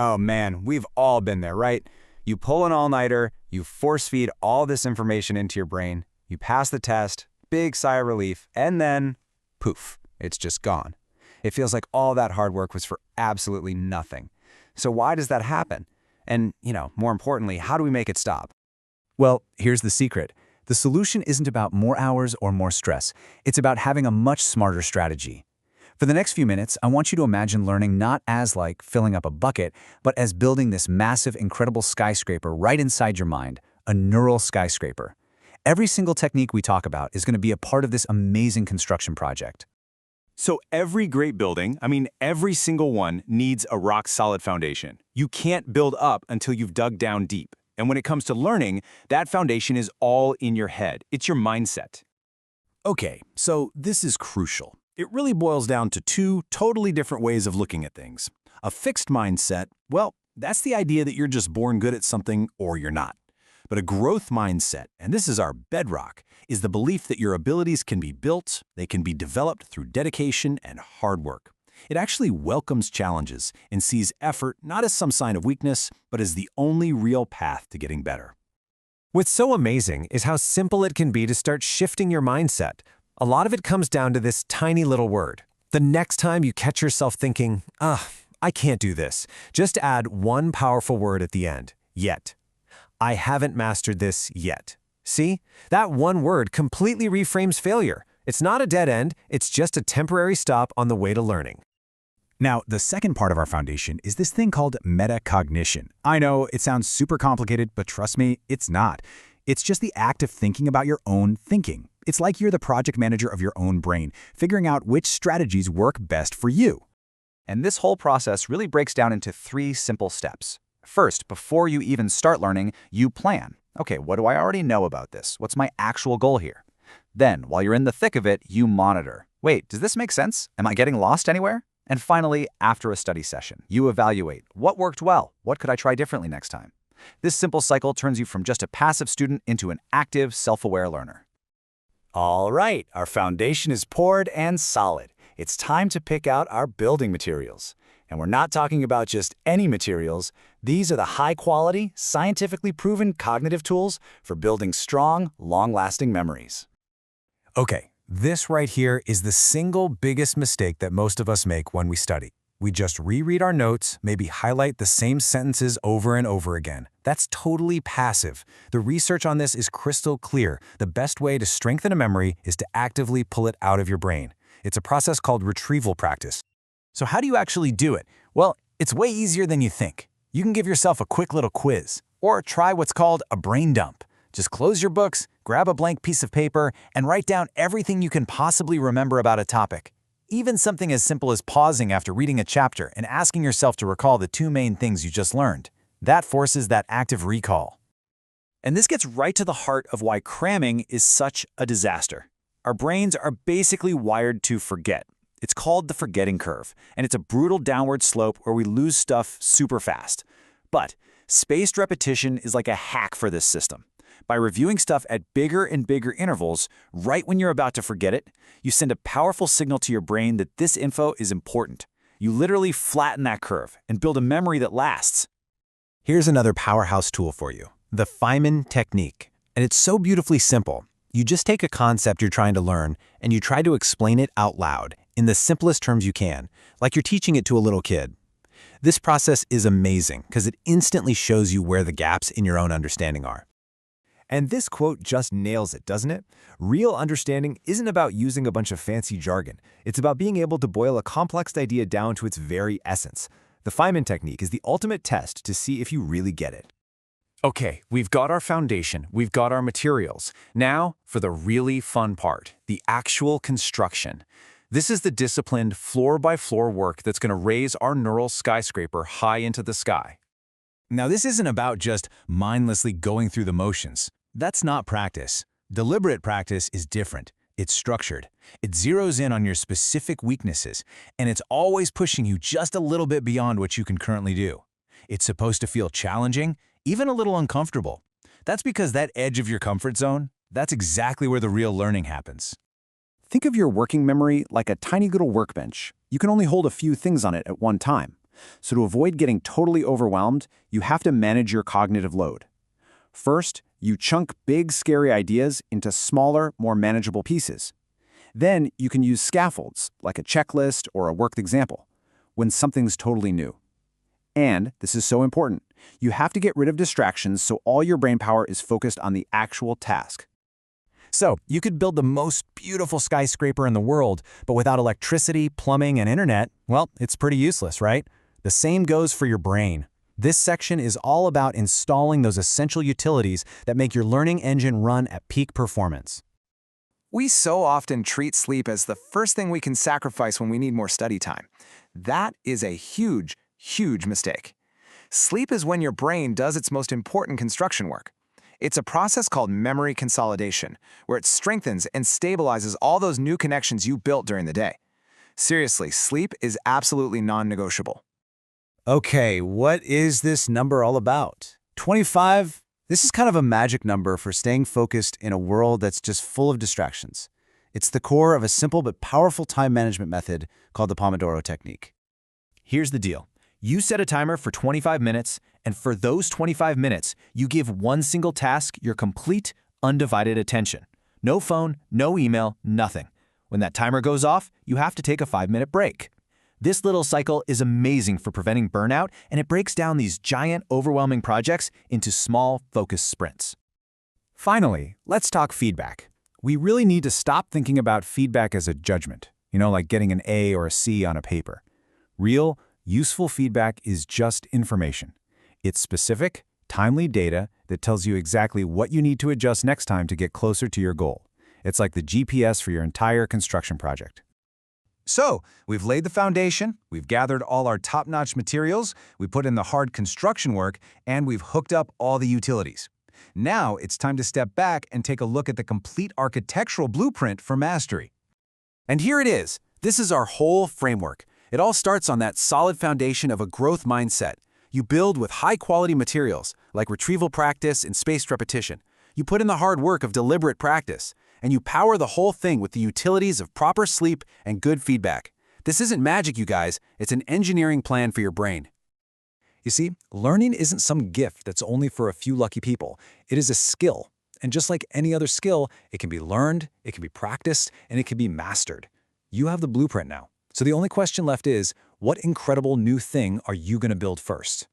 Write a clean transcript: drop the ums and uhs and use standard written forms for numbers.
Oh man, we've all been there, right? You pull an all-nighter, you force-feed all this information into your brain, you pass the test, big sigh of relief, and then, poof, it's just gone. It feels like all that hard work was for absolutely nothing. So why does that happen? And, more importantly, how do we make it stop? Well, here's the secret. The solution isn't about more hours or more stress. It's about having a much smarter strategy. For the next few minutes, I want you to imagine learning not as like filling up a bucket, but as building this massive, incredible skyscraper right inside your mind, a neural skyscraper. Every single technique we talk about is going to be a part of this amazing construction project. So every great building, every single one, needs a rock-solid foundation. You can't build up until you've dug down deep. And when it comes to learning, that foundation is all in your head. It's your mindset. Okay, so this is crucial. It really boils down to two totally different ways of looking at things. A fixed mindset, well, that's the idea that you're just born good at something or you're not. But a growth mindset, and this is our bedrock, is the belief that your abilities can be built, they can be developed through dedication and hard work. It actually welcomes challenges and sees effort not as some sign of weakness, but as the only real path to getting better. What's so amazing is how simple it can be to start shifting your mindset. A lot of it comes down to this tiny little word. The next time you catch yourself thinking, I can't do this, just add one powerful word at the end, yet. I haven't mastered this yet. See? That one word completely reframes failure. It's not a dead end, it's just a temporary stop on the way to learning. Now, the second part of our foundation is this thing called metacognition. I know it sounds super complicated, but trust me, it's not. It's just the act of thinking about your own thinking. It's like you're the project manager of your own brain, figuring out which strategies work best for you. And this whole process really breaks down into 3 simple steps. First, before you even start learning, you plan. Okay, what do I already know about this? What's my actual goal here? Then, while you're in the thick of it, you monitor. Wait, does this make sense? Am I getting lost anywhere? And finally, after a study session, you evaluate what worked well, what could I try differently next time? This simple cycle turns you from just a passive student into an active, self-aware learner. All right, our foundation is poured and solid. It's time to pick out our building materials. And we're not talking about just any materials. These are the high-quality, scientifically proven cognitive tools for building strong, long-lasting memories. Okay, this right here is the single biggest mistake that most of us make when we study. We just reread our notes, maybe highlight the same sentences over and over again. That's totally passive. The research on this is crystal clear. The best way to strengthen a memory is to actively pull it out of your brain. It's a process called retrieval practice. So how do you actually do it? Well, it's way easier than you think. You can give yourself a quick little quiz, or try what's called a brain dump. Just close your books, grab a blank piece of paper, and write down everything you can possibly remember about a topic. Even something as simple as pausing after reading a chapter and asking yourself to recall the 2 main things you just learned. That forces that active recall. And this gets right to the heart of why cramming is such a disaster. Our brains are basically wired to forget. It's called the forgetting curve, and it's a brutal downward slope where we lose stuff super fast. But spaced repetition is like a hack for this system. By reviewing stuff at bigger and bigger intervals, right when you're about to forget it, you send a powerful signal to your brain that this info is important. You literally flatten that curve and build a memory that lasts. Here's another powerhouse tool for you, the Feynman Technique. And it's so beautifully simple. You just take a concept you're trying to learn and you try to explain it out loud in the simplest terms you can, like you're teaching it to a little kid. This process is amazing because it instantly shows you where the gaps in your own understanding are. And this quote just nails it, doesn't it? Real understanding isn't about using a bunch of fancy jargon. It's about being able to boil a complex idea down to its very essence. The Feynman Technique is the ultimate test to see if you really get it. Okay, we've got our foundation, we've got our materials. Now for the really fun part, the actual construction. This is the disciplined floor-by-floor work that's going to raise our neural skyscraper high into the sky. Now this isn't about just mindlessly going through the motions. That's not practice. Deliberate practice is different. It's structured. It zeroes in on your specific weaknesses, and it's always pushing you just a little bit beyond what you can currently do. It's supposed to feel challenging, even a little uncomfortable. That's because that edge of your comfort zone, that's exactly where the real learning happens. Think of your working memory like a tiny little workbench. You can only hold a few things on it at one time. So to avoid getting totally overwhelmed, you have to manage your cognitive load. First, you chunk big, scary ideas into smaller, more manageable pieces. Then you can use scaffolds, like a checklist or a worked example, when something's totally new. And, this is so important, you have to get rid of distractions so all your brain power is focused on the actual task. So, you could build the most beautiful skyscraper in the world, but without electricity, plumbing, and internet, well, it's pretty useless, right? The same goes for your brain. This section is all about installing those essential utilities that make your learning engine run at peak performance. We so often treat sleep as the first thing we can sacrifice when we need more study time. That is a huge, huge mistake. Sleep is when your brain does its most important construction work. It's a process called memory consolidation, where it strengthens and stabilizes all those new connections you built during the day. Seriously, sleep is absolutely non-negotiable. Okay, what is this number all about? 25? This is kind of a magic number for staying focused in a world that's just full of distractions. It's the core of a simple but powerful time management method called the Pomodoro Technique. Here's the deal. You set a timer for 25 minutes, and for those 25 minutes, you give one single task your complete, undivided attention. No phone, no email, nothing. When that timer goes off, you have to take a 5-minute break. This little cycle is amazing for preventing burnout, and it breaks down these giant, overwhelming projects into small, focused sprints. Finally, let's talk feedback. We really need to stop thinking about feedback as a judgment, like getting an A or a C on a paper. Real, useful feedback is just information. It's specific, timely data that tells you exactly what you need to adjust next time to get closer to your goal. It's like the GPS for your entire construction project. So, we've laid the foundation, we've gathered all our top-notch materials, we put in the hard construction work, and we've hooked up all the utilities. Now it's time to step back and take a look at the complete architectural blueprint for mastery. And here it is. This is our whole framework. It all starts on that solid foundation of a growth mindset. You build with high-quality materials, like retrieval practice and spaced repetition. You put in the hard work of deliberate practice, and you power the whole thing with the utilities of proper sleep and good feedback. This isn't magic, you guys. It's an engineering plan for your brain. You see, learning isn't some gift that's only for a few lucky people. It is a skill. And just like any other skill, it can be learned, it can be practiced, and it can be mastered. You have the blueprint now. So the only question left is, what incredible new thing are you going to build first?